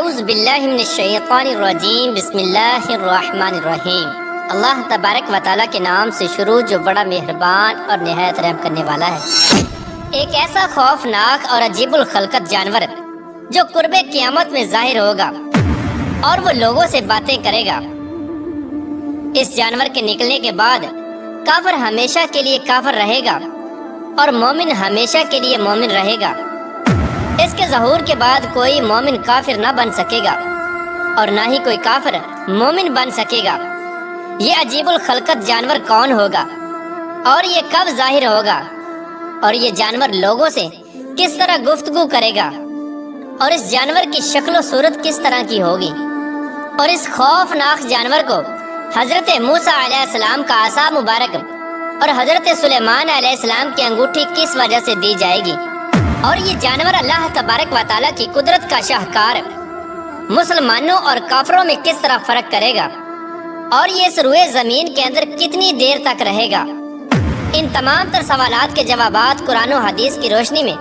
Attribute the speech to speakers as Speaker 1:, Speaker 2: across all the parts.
Speaker 1: اعوذ باللہ من الشیطان الرجیم بسم اللہ الرحمن الرحیم۔ اللہ تبارک و تعالیٰ کے نام سے شروع جو بڑا مہربان اور نہایت رحم کرنے والا ہے۔ ایک ایسا خوفناک اور عجیب الخلقت جانور جو قرب قیامت میں ظاہر ہوگا اور وہ لوگوں سے باتیں کرے گا۔ اس جانور کے نکلنے کے بعد کافر ہمیشہ کے لیے کافر رہے گا اور مومن ہمیشہ کے لیے مومن رہے گا۔ اس کے ظہور کے بعد کوئی مومن کافر نہ بن سکے گا اور نہ ہی کوئی کافر مومن بن سکے گا۔ یہ عجیب الخلقت جانور کون ہوگا اور یہ کب ظاہر ہوگا اور یہ جانور لوگوں سے کس طرح گفتگو کرے گا اور اس جانور کی شکل و صورت کس طرح کی ہوگی اور اس خوفناک جانور کو حضرت موسیٰ علیہ السلام کا عصا مبارک اور حضرت سلیمان علیہ السلام کی انگوٹھی کس وجہ سے دی جائے گی اور یہ جانور اللہ تبارک و تعالیٰ کی قدرت کا شاہکار مسلمانوں اور کافروں میں کس طرح فرق کرے گا اور یہ اس روئے زمین کے اندر کتنی دیر تک رہے گا، ان تمام تر سوالات کے جوابات قرآن و حدیث کی روشنی میں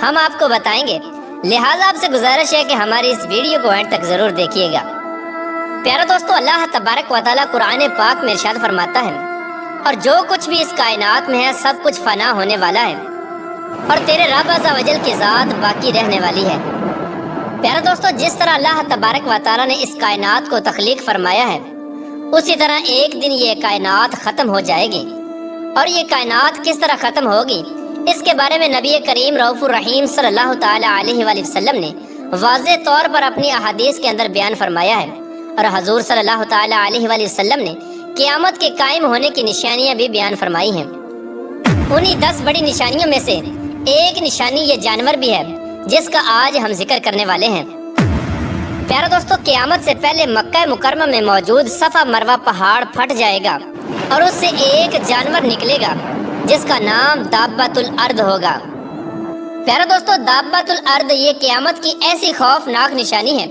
Speaker 1: ہم آپ کو بتائیں گے۔ لہٰذا آپ سے گزارش ہے کہ ہماری اس ویڈیو کو اینڈ تک ضرور دیکھیے گا۔ پیارے دوستو، اللہ تبارک و تعالیٰ قرآن پاک میں ارشاد فرماتا ہے اور جو کچھ بھی اس کائنات میں ہے سب کچھ فنا ہونے والا ہے اور تیرے رب عز و جل کی ذات باقی رہنے والی ہے۔ پیارے دوستو، جس طرح اللہ تبارک و تعالیٰ نے اس کائنات کو تخلیق فرمایا ہے اسی طرح ایک دن یہ کائنات ختم ہو جائے گی اور یہ کائنات کس طرح ختم ہوگی اس کے بارے میں نبی کریم رؤوف الرحیم صلی اللہ تعالی علیہ وآلہ وسلم نے واضح طور پر اپنی احادیث کے اندر بیان فرمایا ہے اور حضور صلی اللہ تعالی علیہ وآلہ وسلم نے قیامت کے قائم ہونے کی نشانیاں بھی بیان فرمائی ہیں۔ انہی 10 بڑی نشانیوں میں سے ایک نشانی یہ جانور بھی ہے جس کا آج ہم ذکر کرنے والے ہیں۔ پیارے دوستو، قیامت سے پہلے مکہ مکرمہ میں موجود صفا مروہ پہاڑ پھٹ جائے گا اور اس سے ایک جانور نکلے گا جس کا نام دابۃ الارض ہوگا۔ پیارے دوستو، دابۃ الارض یہ قیامت کی ایسی خوفناک نشانی ہے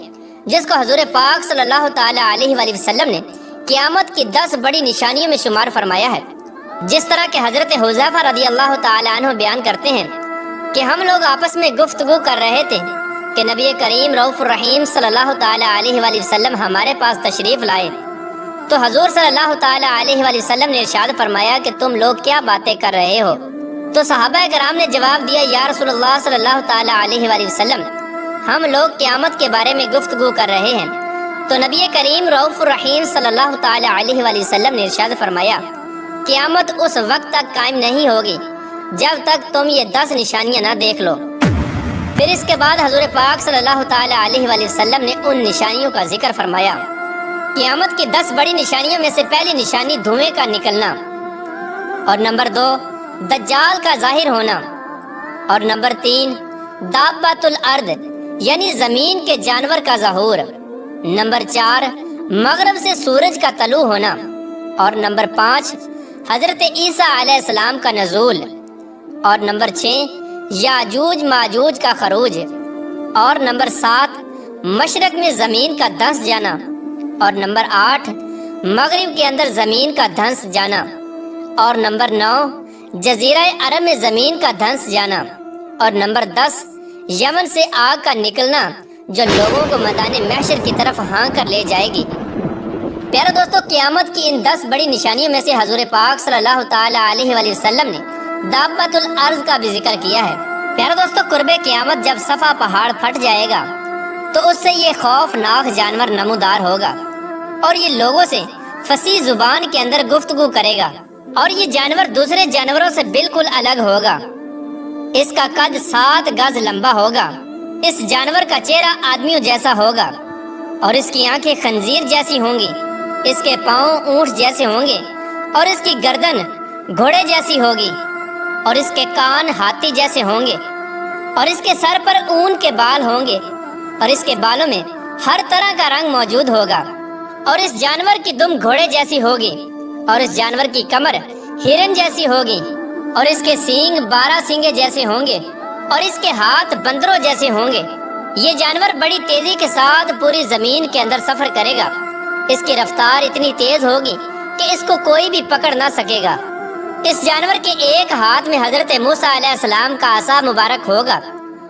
Speaker 1: جس کو حضور پاک صلی اللہ تعالی علیہ وآلہ وسلم نے قیامت کی 10 بڑی نشانیوں میں شمار فرمایا ہے۔ جس طرح کہ حضرت حذیفہ رضی اللہ تعالی عنہ بیان کرتے ہیں کہ ہم لوگ آپس میں گفتگو کر رہے تھے کہ نبی کریم رؤوف الرحیم صلی اللہ تعالی علیہ وآلہ وسلم ہمارے پاس تشریف لائے تو حضور صلی اللہ تعالی علیہ وآلہ وسلم نے ارشاد فرمایا کہ تم لوگ کیا باتیں کر رہے ہو؟ تو صحابہ کرام نے جواب دیا، یا رسول اللہ صلی اللہ تعالی علیہ وآلہ وسلم، ہم لوگ قیامت کے بارے میں گفتگو کر رہے ہیں۔ تو نبی کریم رؤوف الرحیم صلی اللہ تعالی علیہ وآلہ وسلم نے ارشاد فرمایا، قیامت اس وقت تک قائم نہیں ہوگی جب تک تم یہ 10 نشانیاں نہ دیکھ لو۔ پھر اس کے بعد حضور پاک صلی اللہ تعالی علیہ وآلہ وسلم نے ان نشانیوں کا ذکر فرمایا۔ قیامت کی 10 بڑی نشانیوں میں سے پہلی نشانی دھوئیں کا نکلنا اور نمبر 2 دجال کا ظاہر ہونا اور نمبر 3 دابۃ الارض یعنی زمین کے جانور کا ظہور، نمبر 4 مغرب سے سورج کا طلوع ہونا اور نمبر 5 حضرت عیسیٰ علیہ السلام کا نزول اور نمبر 6 یاجوج ماجوج کا خروج اور نمبر 7 مشرق میں زمین کا دھنس جانا اور نمبر 8 مغرب کے اندر زمین کا دھنس جانا اور نمبر 9 جزیرہ عرب میں زمین کا دھنس جانا اور نمبر 10 یمن سے آگ کا نکلنا جو لوگوں کو میدان محشر کی طرف ہانک کر لے جائے گی۔ پیارے دوستو، قیامت کی ان 10 بڑی نشانیوں میں سے حضور پاک صلی اللہ تعالی علیہ وآلہ وسلم نے دابۃ الارض کا بھی ذکر کیا ہے۔ پیارے دوستو، قرب قیامت جب صفا پہاڑ پھٹ جائے گا تو اس سے یہ خوفناک جانور نمودار ہوگا اور یہ لوگوں سے فصیح زبان کے اندر گفتگو کرے گا اور یہ جانور دوسرے جانوروں سے بالکل الگ ہوگا۔ اس کا قد 7 گز لمبا ہوگا۔ اس جانور کا چہرہ آدمیوں جیسا ہوگا اور اس کی آنکھیں خنزیر جیسی ہوں گی، اس کے پاؤں اونٹ جیسے ہوں گے اور اس کی گردن گھوڑے جیسی ہوگی اور اس کے کان ہاتھی جیسے ہوں گے اور اس کے سر پر اون کے بال ہوں گے اور اس کے بالوں میں ہر طرح کا رنگ موجود ہوگا اور اس جانور کی دم گھوڑے جیسی ہوگی اور اس جانور کی کمر ہرن جیسی ہوگی اور اس کے سینگ 12 سینگے جیسے ہوں گے اور اس کے ہاتھ بندروں جیسے ہوں گے۔ یہ جانور بڑی تیزی کے ساتھ پوری زمین کے اندر سفر کرے گا۔ اس کی رفتار اتنی تیز ہوگی کہ اس کو کوئی بھی پکڑ نہ سکے گا۔ اس جانور کے ایک ہاتھ میں حضرت موسیٰ علیہ السلام کا عصا مبارک ہوگا